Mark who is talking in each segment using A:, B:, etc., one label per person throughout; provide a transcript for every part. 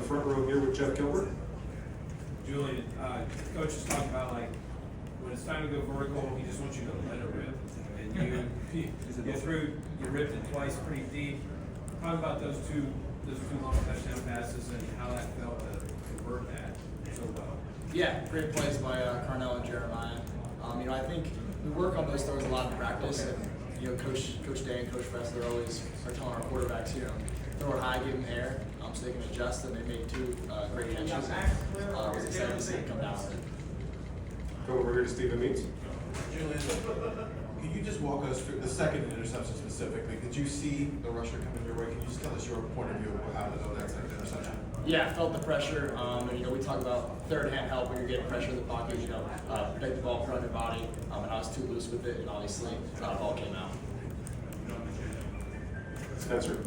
A: front row here with Jeff Gilbert.
B: Julian, coach is talking about like when it's time to go vertical, he just wants you to let it rip, and you ripped it twice pretty deep. Talk about those two long touchdown passes and how that felt to convert that so well.
C: Yeah, great plays by Carnell and Jeremiah. I think we work on those throws a lot in practice, and Coach Day and Coach Fessler always are telling our quarterbacks, throw it high, give them air, so they can adjust, and they made two great catches. I was excited to see them come down with it.
A: Go over here to Stephen Means.
D: Julian, can you just walk us through the second interception specifically? Did you see the rusher coming your way? Can you just tell us your point of view of how to know that second interception?
C: Yeah, I felt the pressure. And we talk about third hand help when you're getting pressure in the pocket. Protect the ball, put on your body. And I was too loose with it, and obviously the ball came out.
A: Spencer.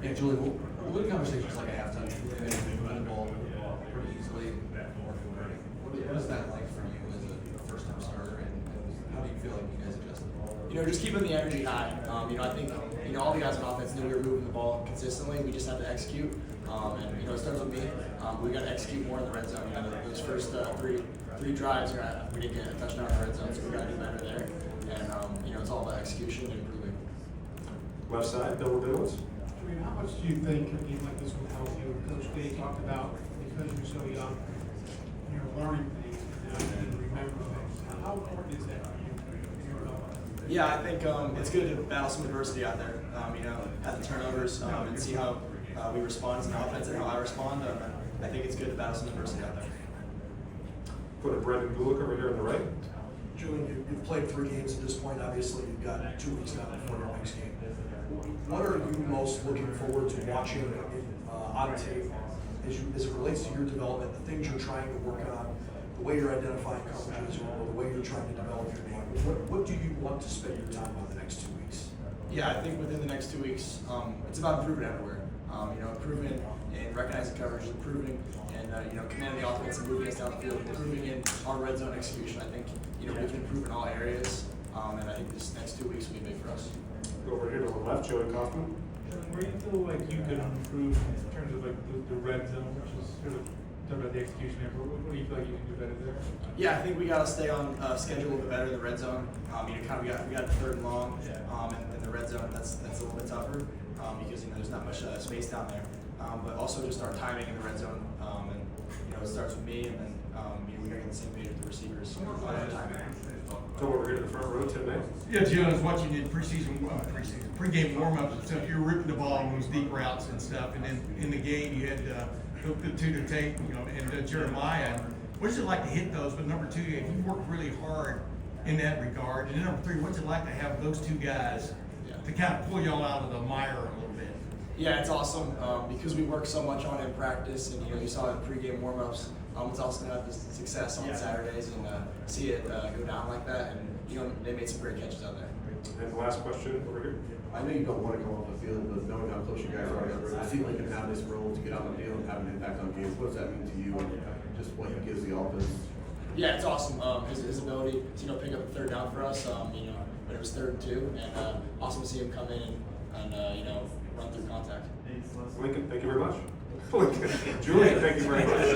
E: Yeah, Julie, what conversations like a halftime? And then we run the ball pretty easily. What is that like for you as a first-time starter, and how do you feel like you guys adjusted?
C: Just keeping the energy high. I think all the guys on offense knew we were moving the ball consistently. We just had to execute. It starts with me. We got to execute more in the red zone. Those first three drives, we didn't get a touchdown in the red zone, so we got to do better there. And it's all about execution and improving.
A: Left side, Bill Billings.
F: How much do you think a game like this will help you? Coach Day talked about because you're so young, you're learning things and remember things. How important is that for you?
C: Yeah, I think it's good to battle some adversity out there. At the turnovers and see how we respond as an offense and how I respond. I think it's good to battle some adversity out there.
A: Put a Brendan Gulick over here on the right.
G: Julian, you've played 3 games at this point. Obviously, you've got 2 weeks now before your next game. What are you most looking forward to watching on tape as it relates to your development, the things you're trying to work on, the way you're identifying coverages, or the way you're trying to develop your game? What do you want to spend your time on the next 2 weeks?
C: Yeah, I think within the next 2 weeks, it's about improving everywhere. Improving in recognizing coverage, improving in commanding the offense and moving us down the field, improving in our red zone execution. I think we can improve in all areas, and I think this next 2 weeks will be big for us.
A: Go over here to the left, Joey Kaufman.
H: Where do you feel like you could improve in terms of like the red zone, which is sort of talking about the execution effort? What do you feel like you can do better there?
C: Yeah, I think we got to stay on schedule a little bit better in the red zone. We got the third and long, and the red zone that's a little bit tougher because there's not much space down there. But also just our timing in the red zone, and it starts with me, and then we got to get the same page with the receivers.
A: Come over here to the front row, Tim May.
I: Yeah, Jim, I was watching you in pregame warm-ups and stuff. You were ripping the ball on those deep routes and stuff, and then in the game you had the 2 to take, and Jeremiah. What is it like to hit those? But number 2, if you worked really hard in that regard, and then number 3, what's it like to have those 2 guys to kind of pull y'all out of the mire a little bit?
C: Yeah, it's awesome because we work so much on it in practice, and you saw it in pregame warm-ups. It's awesome to have this success on Saturdays and see it go down like that, and they made some great catches out there.
A: And the last question over here.
E: I know you don't want to come off the field, but knowing how close you guys are together, I see Lincoln have this role to get out on the field and have an impact on games. What does that mean to you, and just what he gives the offense?
C: Yeah, it's awesome. His ability to pick up the third down for us. When it was 3rd and 2, and awesome to see him come in and run through contact.
A: Lincoln, thank you very much. Julian, thank you very much.